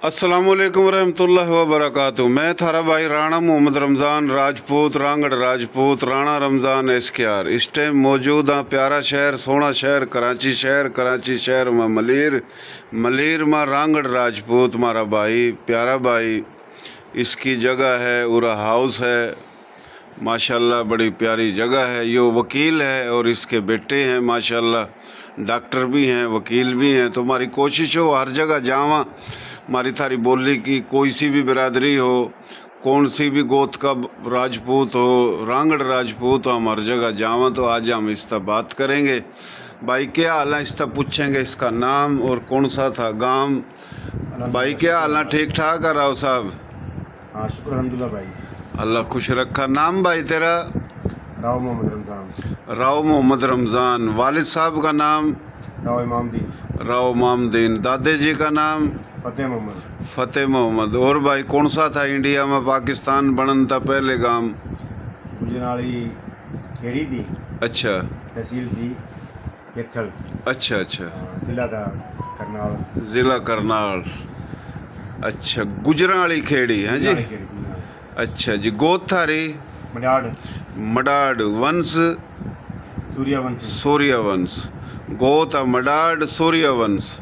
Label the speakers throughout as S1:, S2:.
S1: अस्सलामुअलैकुम रहमतुल्लाहि व बरकातुहू। मैं थारा भाई राणा मोहम्मद रमज़ान राजपूत रांगड़ राजपूत राणा रमज़ान एसकेआर इस टाइम मौजूद हाँ प्यारा शहर सोना शहर कराची शहर में मलीर में रांगड़ राजपूत मारा भाई प्यारा भाई इसकी जगह है उरा हाउस है। माशाल्लाह बड़ी प्यारी जगह है। यो वकील है और इसके बेटे हैं माशाल्लाह, डॉक्टर भी हैं वकील भी हैं। तो हमारी कोशिश हो हर जगह जावा, हमारी थारी बोली की कोई सी भी बिरादरी हो, कौन सी भी गोत का राजपूत हो, रांगड़ राजपूत हो, हम हर जगह जावा। तो आज हम इस तरह बात करेंगे। भाई क्या हाल है इस तरह पूछेंगे, इसका नाम और कौन सा था गांव। भाई क्या हाल है, ठीक ठाक है राव साहब?
S2: हाँ शुक्र अल्हम्दुलिल्लाह भाई,
S1: अल्लाह खुश रखा। नाम भाई तेरा?
S2: राव मोहम्मद रमज़ान।
S1: राव मोहम्मद रमज़ान। वालिद साहब का नाम?
S2: राव इमामदीन।
S1: राव इमामदीन। दादे जी का नाम?
S2: फतेह मोहम्मद।
S1: फतेह मोहम्मद। और भाई कौन सा था इंडिया में पाकिस्तान बनन था पहले गांव?
S2: गुजराली खेड़ी थी।
S1: अच्छा।
S2: तहसील थी केथल।
S1: अच्छा अच्छा।
S2: जिला था करनाल।
S1: ज़िला करनाल। अच्छा गुजराली खेड़ी है जी। अच्छा जी। गोत थारी?
S2: मडाड।
S1: मडाड। वंश? सूर्यवंश। गोत मडाड सूर्यवंश।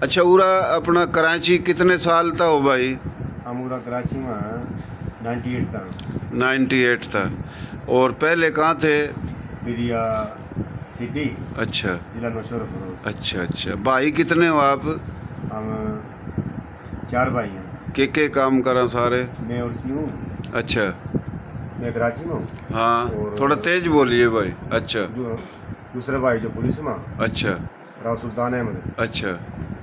S1: अच्छा उरा अपना कराची कितने साल था हो भाई?
S2: हम पूरा कराची में 98 था।
S1: 98 था। और पहले कहाँ थे?
S2: बिरिया सिटी।
S1: अच्छा।
S2: जिला नौशहरा।
S1: अच्छा अच्छा। भाई कितने हो आप?
S2: हम 4 भाई हैं।
S1: के काम करा सारे?
S2: मैं और सी हूँ।
S1: अच्छा।
S2: मैं कराची में हूँ।
S1: हाँ थोड़ा तेज बोलिए भाई। अच्छा।
S2: जो दूसरा भाई जो पुलिस में।
S1: अच्छा।
S2: राव सुल्तान अहमद।
S1: अच्छा।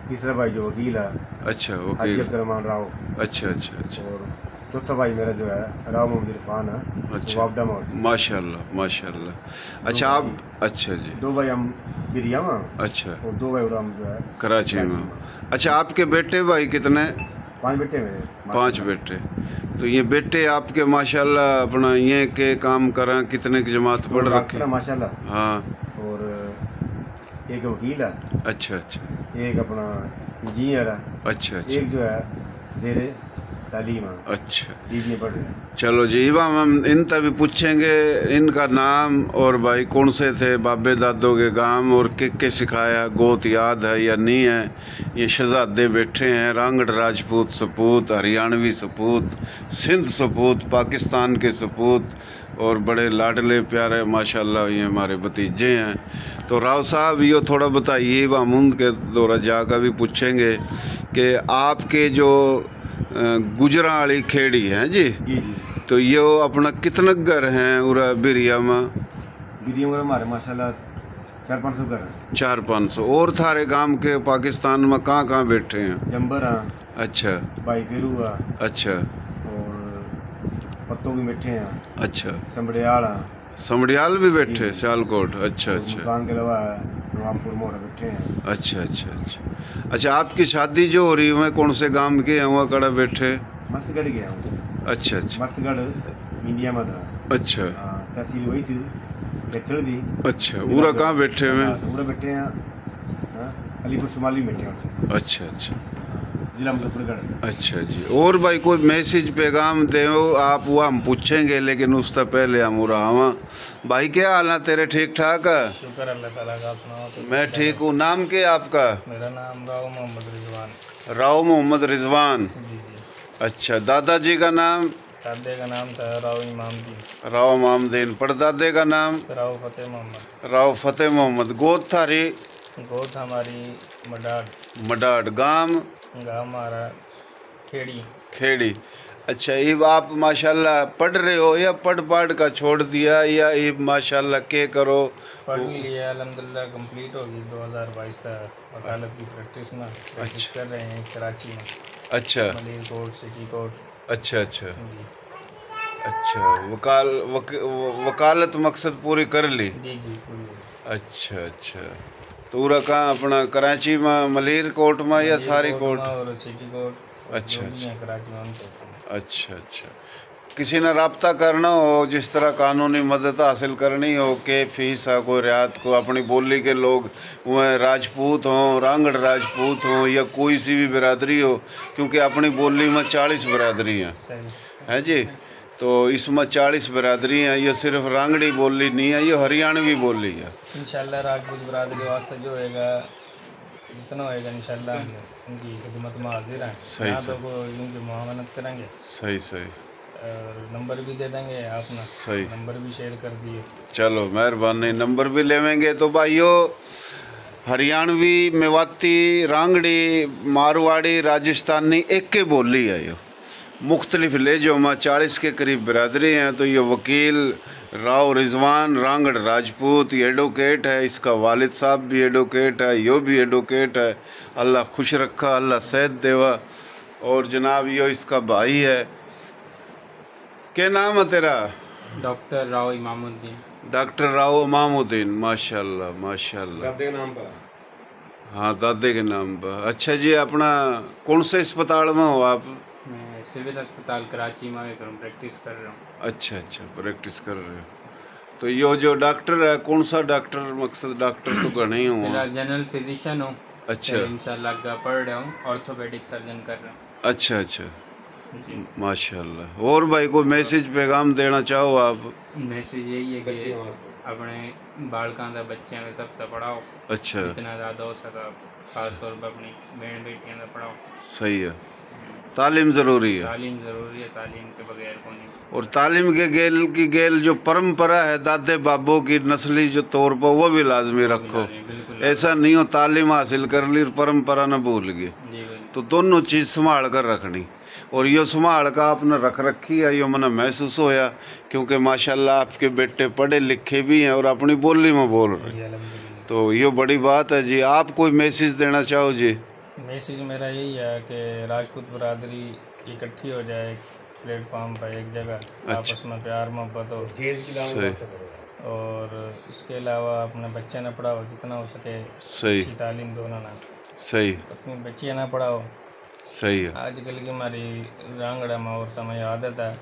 S2: तीसरा भाई जो वकील है।
S1: अच्छा
S2: हाजी
S1: वकील।
S2: अब्दुर्रहमान राव।
S1: अच्छा अच्छा अच्छा।
S2: और चौथा भाई मेरा जो है राव मोहम्मद इरफान है।
S1: अच्छा।
S2: वापडा में।
S1: माशाल्लाह माशाल्लाह। अच्छा आप? अच्छा जी।
S2: 2 भाई हम बिरिया में।
S1: अच्छा।
S2: और 2 भाई हम जो है
S1: कराची में। अच्छा आपके बेटे भाई कितने?
S2: 5 बेटे मेरे।
S1: 5 बेटे। तो ये बेटे आपके माशाल्लाह अपना ये के काम करा, कितने की जमात पढ़ रखे?
S2: माशाल्लाह।
S1: हाँ।
S2: और एक वकील है।
S1: अच्छा अच्छा।
S2: एक अपना इंजीनियर है।
S1: अच्छा अच्छा।
S2: एक जो है ज़ेरे तालीम है।
S1: अच्छा
S2: बीबीए पढ़ रहे हैं।
S1: चलो जी। हम इन तभी पूछेंगे इनका नाम और भाई कौन से थे बाबे दादों के गांव और के सिखाया, गोत याद है या नहीं है। ये शहजादे बैठे हैं, रांगड़ राजपूत सपूत, हरियाणवी सपूत, सिंध सपूत, पाकिस्तान के सपूत और बड़े लाडले प्यारे माशाल्लाह ये हमारे भतीजे हैं। तो राव साहब ये थोड़ा बताइए, हम उनके दौरा जाकर भी पूछेंगे कि आपके जो गुजराली खेड़ी हैं जी।
S2: जी जी।
S1: तो ये अपना कितने घर हैं उरा बिरिया में?
S2: बिरिया में हमारे माशाल्लाह 400-500 घर हैं।
S1: 400-500। और थारे गांव के पाकिस्तान में कहाँ बैठे हैं?
S2: जंबर हैं।
S1: अच्छा।
S2: भाई फेरू है।
S1: अच्छा।
S2: और पत्तों भी बैठे हैं।
S1: अच्छा।
S2: समड़ियाल हैं।
S1: समड़ियाल भी बैठे? सियालकोट। अच्छा अच्छा।
S2: मुल्तान के अलावा नवाबपुर मोड़ बैठे हैं।
S1: अच्छा अच्छा अच्छा। अच्छा आपकी शादी जो हो रही है कौन से गांव के हैं वहाँ कड़ा बैठे?
S2: मस्तगढ़ गया हूँ।
S1: अच्छा अच्छा।
S2: मस्तगढ़ इंडिया में था।
S1: अच्छा।
S2: तहसील वही थी केथल थी।
S1: अच्छा पूरा कहाँ बैठे हुए?
S2: पूरा बैठे हैं अलीपुर शुमाली बैठे हैं।
S1: अच्छा अच्छा।
S2: जिला मुजफ्फरगढ़।
S1: अच्छा जी। और भाई कोई मैसेज पैगाम दे आप वो हम पूछेंगे, लेकिन उससे पहले हम रहा भाई क्या हाल है तेरे? ठीक ठाक है?
S2: शुक्र अल्लाह ताला का। आप सुनाओ? तो
S1: मैं ठीक हूँ। नाम क्या आपका?
S2: मेरा नाम राव मोहम्मद रिजवान।
S1: राव मोहम्मद रिजवान।
S2: जी जी।
S1: अच्छा। दादाजी का नाम?
S2: दादे का नाम था राव इमामदीन।
S1: राव इमामदीन। परदादे का नाम?
S2: राव फतेह मोहम्मद।
S1: राव फतेह मोहम्मद। गोद थारी?
S2: गोद हमारी मडाड।
S1: मडाड। गांव?
S2: गाँव हमारा खेड़ी।
S1: खेड़ी। अच्छा ये आप माशाल्लाह पढ़ रहे हो या पढ़ पाढ़ का छोड़ दिया या ये माशाल्लाह के करो?
S2: पढ़ लिया अल्हम्दुलिल्लाह, कंप्लीट होगी 2022 तक। वकालत की प्रैक्टिस में कर रहे हैं कराची में।
S1: अच्छा।
S2: Malir court, city court.
S1: अच्छा अच्छा।
S2: जी।
S1: अच्छा वकालत मकसद पूरी कर ली?
S2: जी जी पूरी।
S1: अच्छा अच्छा। तो पूरा कहाँ अपना कराची में मलीर कोर्ट में या सारी कोर्ट?
S2: और सिटी कोर्ट।
S1: अच्छा अच्छा।
S2: कराची में।
S1: अच्छा अच्छा। किसी ने रब्ता करना हो, जिस तरह कानूनी मदद हासिल करनी हो, के फीस है कोई रियात को, अपनी बोली के लोग वह राजपूत हों, रांगड़ राजपूत हों या कोई सी भी बिरादरी हो, क्योंकि अपनी बोली में 40 बिरादरी हैं, है जी। तो इसमें 40 बिरादरी हैं। ये सिर्फ रांगड़ी बोली नहीं है, ये हरियाणवी बोली है।
S2: इंशाल्लाह राजपूत बिरादरी वास्ते जो होएगा जितना होएगा इंशाल्लाह उनकी खिदमत में हाजिर हैं।
S1: सही
S2: तो उनकी मुआवनत करेंगे।
S1: सही सही।
S2: और नंबर भी दे देंगे, आपने
S1: सही
S2: नंबर भी शेयर कर दिए।
S1: चलो मेहरबानी, नंबर भी लेवेंगे। तो भाइयों, हरियाणवी, मेवाती, रांगड़ी, मारवाड़ी, राजस्थानी एक के बोली है। यो मुख्तलिफ लहजों में 40 के करीब बिरादरी हैं। तो ये वकील राव रिजवान रांगड़ राजपूत ये एडवोकेट है, इसका वालिद साहब भी एडवोकेट है, यो भी एडवोकेट है। अल्लाह खुश रखा, अल्लाह सेहत देवा। और जनाब यो इसका भाई है। क्या नाम है तेरा?
S2: डॉक्टर राव इमामुद्दीन।
S1: डॉक्टर राव इमामुद्दीन, माशाल्लाह माशाल्लाह।
S3: दादे के नाम पर?
S1: हाँ, दादे के नाम पर। अच्छा जी, अपना कौन से अस्पताल में हो आप?
S2: मैं सिविल अस्पताल कराची में प्रैक्टिस कर रहा हूँ।
S1: अच्छा अच्छा, प्रैक्टिस कर रहे हो। तो ये जो डॉक्टर है, कौन सा डॉक्टर? मकसद डॉक्टर तो घने ही हुआ।
S2: जनरल फिजिशियन हूँ।
S1: अच्छा,
S2: इंशाल्लाह का पढ़ रहा हूँ, ऑर्थोपेडिक सर्जन कर रहा हूँ।
S1: अच्छा अच्छा, माशाल्लाह। और भाई कोई मैसेज पैगाम देना चाहो आप?
S2: मैसेज यही है कि अपने बालकां दा बच्चों का सब तक पढ़ाओ।
S1: अच्छा,
S2: जितना ज़्यादा हो सका, खास तौर पर अपनी बहन बेटियों का पढ़ाओ।
S1: सही है, तालीम ज़रूरी है।
S2: तालीम ज़रूरी है, तालीम के बगैर कौन नहीं।
S1: और तालीम के गेल जो परंपरा है दादे बाबों की नस्ली जो तौर पर, वो भी लाजमी रखो। ऐसा नहीं हो तालीम हासिल कर ली और परंपरा न भूल गई। तो दोनों चीज़ संभाल कर रखनी। और ये संभाल का आपने रख रखी है, ये मैंने महसूस होया, क्योंकि माशाल्लाह आपके बेटे पढ़े लिखे भी हैं और अपनी बोली में बोल रहे हैं। तो ये बड़ी बात है जी। आप कोई मैसेज देना चाहो जी?
S2: मैसेज मेरा यही है कि राजपूत बरादरी इकट्ठी हो जाए प्लेटफॉर्म पर एक जगह।
S1: अच्छा।
S2: आपस में प्यार मोहब्बत हो। और इसके अलावा अपने बच्चे न पढ़ाओ, जितना हो सके
S1: सही
S2: अच्छी तालीम दो ना।
S1: सही,
S2: अपनी बच्चियाँ ना पढ़ाओ।
S1: सही है।
S2: आजकल की हमारी रांगड़ा में औरतों में आदत है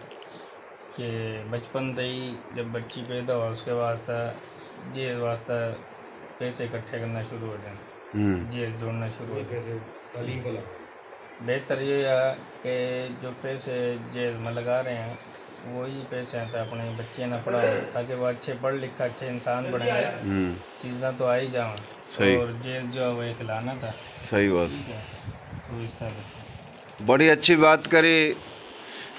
S2: कि बचपन से ही जब बच्ची पैदा हो उसके वास्ते पैसे इकट्ठे करना शुरू हो जाए, जेल जोड़ना शुरू हो जाए। बेहतर ये है कि जो पैसे जेल में लगा रहे हैं वही पैसे हैं तो अपनी बच्चियाँ ना पढ़ाओ, ताकि वो अच्छे पढ़ लिख अच्छे इंसान बनेंगे। चीज़ें तो आ ही जाओ। और जेल जो है वो एक लानत है।
S1: सही बात,
S2: तो इस तरह
S1: बड़ी अच्छी बात करी।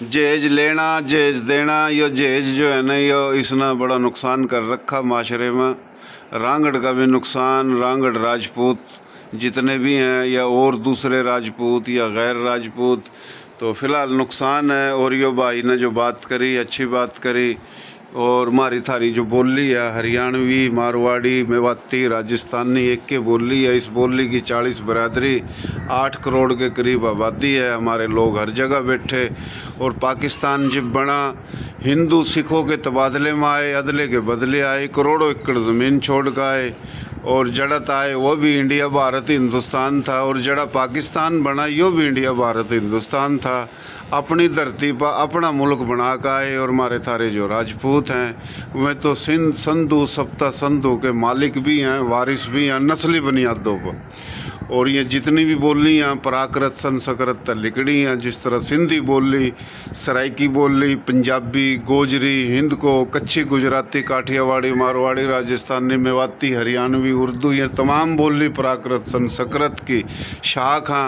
S1: जहेज लेना जहेज देना, यो जहेज जो है ना, यो इसने बड़ा नुकसान कर रखा माशरे में। रांगड़ का भी नुकसान, रांगड़ राजपूत जितने भी हैं या और दूसरे राजपूत या गैर राजपूत, तो फ़िलहाल नुकसान है। और यो भाई ने जो बात करी अच्छी बात करी। और मारी थारी जो बोली है हरियाणवी, मारवाड़ी, मेवाती, राजस्थानी एक के बोली है। इस बोली की 40 बिरादरी, 8 करोड़ के करीब आबादी है। हमारे लोग हर जगह बैठे। और पाकिस्तान जब बना, हिंदू सिखों के तबादले में आए, अदले के बदले आए, करोड़ों एकड़ ज़मीन छोड़ कर आए। और जड़त आए वो भी इंडिया भारत हिंदुस्तान था। और जड़ा पाकिस्तान बना यो भी इंडिया भारत हिंदुस्तान था। अपनी धरती पर अपना मुल्क बना कर आए। और हमारे थारे जो राजपूत हैं वे तो सिंध संधु सप्ता संधु के मालिक भी हैं, वारिस भी हैं, नस्ली बुनियादों पर। और ये जितनी भी बोली हैं प्राकृत संस्कृत लिखड़ी हैं, जिस तरह सिंधी बोली, सराइकी बोली, पंजाबी, गोजरी, हिंद को, कच्ची गुजराती, काठियावाड़ी, मारवाड़ी, राजस्थानी, मेवाती, हरियाणवी, उर्दू, ये तमाम बोली प्राकृत संस्कृत की शाखा।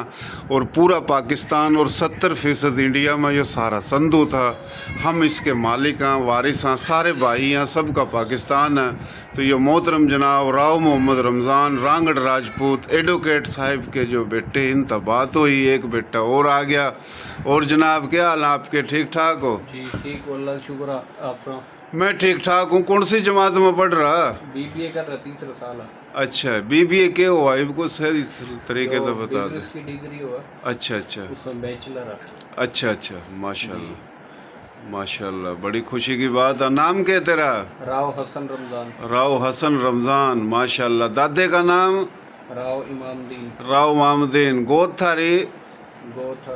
S1: और पूरा पाकिस्तान और 70% इंडिया में ये सारा संधु था। हम इसके मालिक हैं, वारिस हैं, सारे भाई हैं, सबका पाकिस्तान है। तो ये मोहतरम जनाब राव मोहम्मद रमज़ान रांगड़ राजपूत एडवोकेट साहिब के जो बेटे, इन तब बात हुई, एक बेटा और आ गया। और जनाब क्या हाल आपके, ठीक ठाक हो?
S2: जी ठीक, अल्लाह शुक्र आपका।
S1: मैं ठीक ठाक हूँ। कौन सी जमात में पढ़ रहा?
S2: बीबीए कर रहा, 3रा साल है।
S1: अच्छा, बीबीए के हुआ इनको सही तरीके से बता दे।
S2: की डिग्री हुआ।
S1: अच्छा अच्छा,
S2: उसमें बैचलर है।
S1: अच्छा अच्छा, माशाल्लाह माशाल्लाह, बड़ी खुशी की बात है। नाम क्या तेरा?
S2: राव हसन रमजान।
S1: राव हसन रमज़ान, माशाल्लाह। दादे का नाम?
S2: राव इमामुद्दीन।
S1: राव इमामुद्दीन। गोद थारी?
S2: गोथ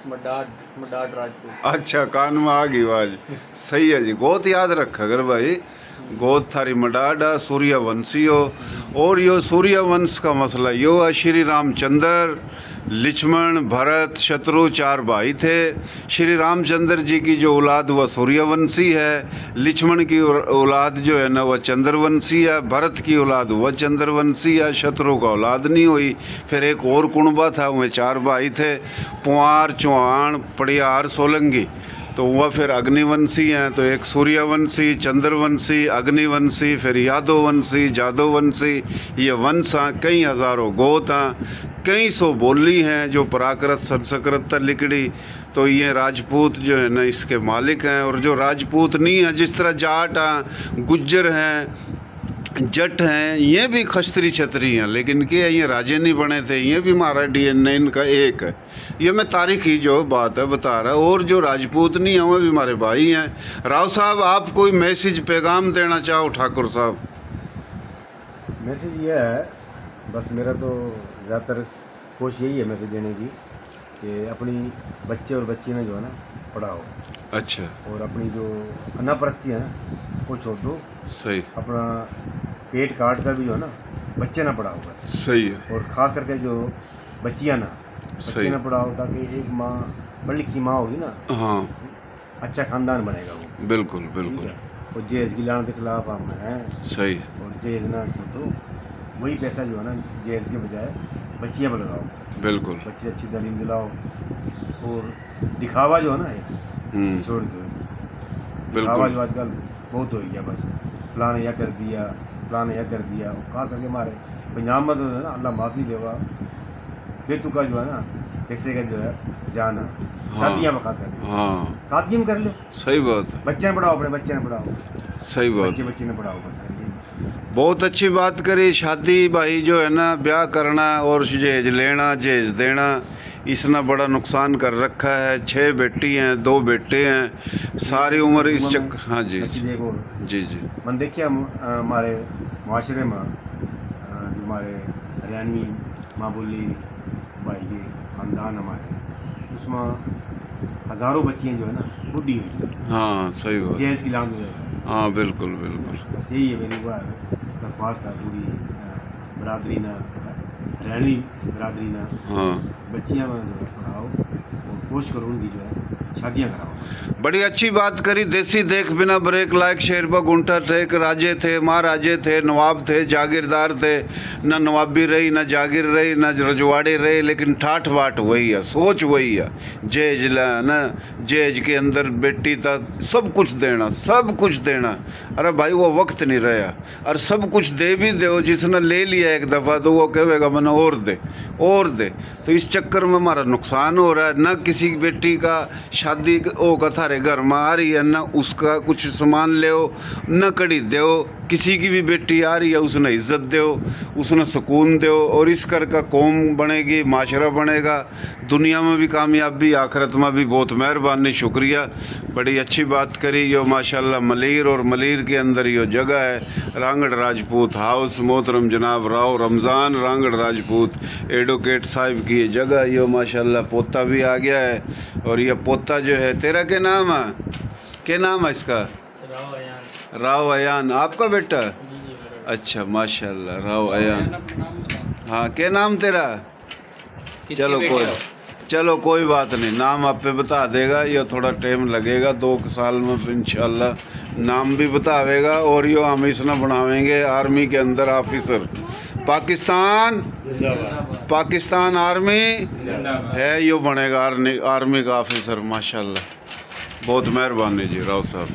S2: मडाड राजपूत।
S1: अच्छा, कान में आ गई आवाज। सही है जी, गोत याद रखा कर भाई। गोत थारी मडाडा सूर्यवंशी हो। और यो सूर्यवंश का मसला यो है, श्री रामचंद्र, लक्ष्मण, भरत, शत्रु 4 भाई थे। श्री रामचंद्र जी की जो औलाद वह सूर्यवंशी है, लक्ष्मण की औलाद जो है ना वह चंद्रवंशी है, भरत की औलाद वह चंद्रवंशी है, शत्रु का औलाद नहीं हुई। फिर एक और कुणबा था, उनमें 4 भाई थे, पुआर, चौहान, पड़ियार, सोलंकी, तो वह फिर अग्निवंशी हैं। तो एक सूर्यवंशी, चंद्रवंशी, अग्निवंशी, फिर यादववंशी, जादववंशी, ये वंश हैं। कई हज़ारों गोत हैं, कई सौ बोली हैं जो प्राकृत संस्कृत लिखड़ी। तो ये राजपूत जो है ना इसके मालिक हैं। और जो राजपूत नहीं है, जिस तरह जाट हैं, गुज्जर हैं, जट हैं, ये भी खस्त्री छतरी हैं, लेकिन क्या ये राजे नहीं बने थे, ये भी हमारा DNA इनका एक है। ये मैं तारीखी जो बात है बता रहा। और जो राजपूत नहीं है वो भी हमारे भाई हैं। राव साहब, आप कोई मैसेज पैगाम देना चाहो? ठाकुर साहब,
S3: मैसेज ये है, बस मेरा तो ज़्यादातर कोशिश यही है मैसेज देने की कि अपनी बच्चे और बच्ची ने जो है ना पढ़ाओ।
S1: अच्छा।
S3: और अपनी जो अनापरस्ती है ना वो छोड़ दो।
S1: सही।
S3: अपना पेट काट कर भी जो है ना बच्चे ना पढ़ाओ बस।
S1: सही है।
S3: और ख़ास करके जो बच्चियाँ ना बच्चे ना पढ़ाओ, ताकि एक माँ पढ़ लिखी माँ होगी ना,
S1: हाँ,
S3: अच्छा ख़ानदान बनेगा वो।
S1: बिल्कुल बिल्कुल।
S3: और जहेज की लाने के खिलाफ हम हैं।
S1: सही।
S3: और जहेज ना छोड़ दो, वही पैसा जो है ना जहेज के बजाय बच्चियाँ पर लगाओ।
S1: बिल्कुल।
S3: बच्चे अच्छी तालीम दिलाओ। और दिखावा जो है ना ये छोड़ दो। दिखावा जो आजकल बहुत हो गया, बस फलां ने यह कर दिया, फलां ने यह कर दिया। और खास करके हमारे पंजाब में तो है ना, अल्लाह माफ़ी देगा, बेतुका जो है ना पैसे का जो है जाना। शादियाँ में खास करके, हाँ, सादगी में कर लो।
S1: सही बात है।
S3: बच्चे ने पढ़ाओ, अपने बच्चे ने पढ़ाओ।
S1: सही बात।
S3: बच्चे ने पढ़ाओ बस।
S1: बहुत अच्छी बात करी। शादी भाई जो है ना, ब्याह करना और जहेज लेना, जहेज देना, इसने बड़ा नुकसान कर रखा है। 6 बेटी हैं, 2 बेटे हैं, सारी उम्र इस चक्कर। हाँ जी जी जी।
S3: मन देखिए हमारे माशरे में जो हमारे हरियाणवी माँ बोली भाई के ख़ानदान हमारे, उसमें हज़ारों बच्चियाँ जो है ना बुढ़ी हुई है। हाँ, सही बात। जहेज की लान हो जाएगा। हाँ, बिल्कुल बिल्कुल। बस यही है मेरी दरख्वास्त है पूरी बरादरी ना, हरियाणवी बरादरी ना। हाँ, बच्चियाँ जो है पढ़ाओ और कोशिश करो उनकी जो है शादियाँ कराओ।
S1: बड़ी अच्छी बात करी। देसी देख बिना ब्रेक लायक शेरबा गुंठा थे, राजे थे, महाराजे थे, नवाब थे, जागीरदार थे। न नवाबी रही, न जागीर रही, न रजवाड़े रहे, लेकिन ठाठ बाट वही है, सोच वही है। जहेज न जहेज के अंदर बेटी था, सब कुछ देना, सब कुछ देना। अरे भाई वो वक्त नहीं रहा। और सब कुछ दे भी दो, जिसने ले लिया एक दफ़ा तो वो कहेगा मैंने और दे, और दे। तो इस चक्कर में हमारा नुकसान हो रहा है। न किसी बेटी का शादी ओ का थारे घर में आ रही है, न उसका कुछ सामान ले, न कड़ी दो। किसी की भी बेटी आ रही है उसने इज्जत दो, उसने सुकून दो। और इस कर का कौम बनेगी, माशरा बनेगा, दुनिया में भी कामयाबी, आखिरत में भी। बहुत मेहरबानी, शुक्रिया, बड़ी अच्छी बात करी। यो माशाल्लाह मलीर, और मलीर के अंदर यो जगह है रांगड़ राजपूत हाउस। मोहतरम जनाब राव रमज़ान रांगड़ राजपूत एडवोकेट साहिब की ये जगह। यो माशाल्लाह पोता भी आ गया है। और यह पोता जो है, तेरा क्या नाम है? क्या नाम है इसका? राव अयान। आपका बेटा? अच्छा, माशाल्लाह, राव अयान। हाँ, क्या नाम तेरा? चलो कोई बात नहीं, नाम आप पे बता देगा। ये थोड़ा टाइम लगेगा, 2 साल में इंशाल्लाह नाम भी बतावेगा। और यो हम इसना बनावेंगे आर्मी के अंदर ऑफिसर। पाकिस्तान आर्मी है, यो बनेगा आर्मी का ऑफिसर। माशाल्लाह, बहुत मेहरबानी जी राव साहब।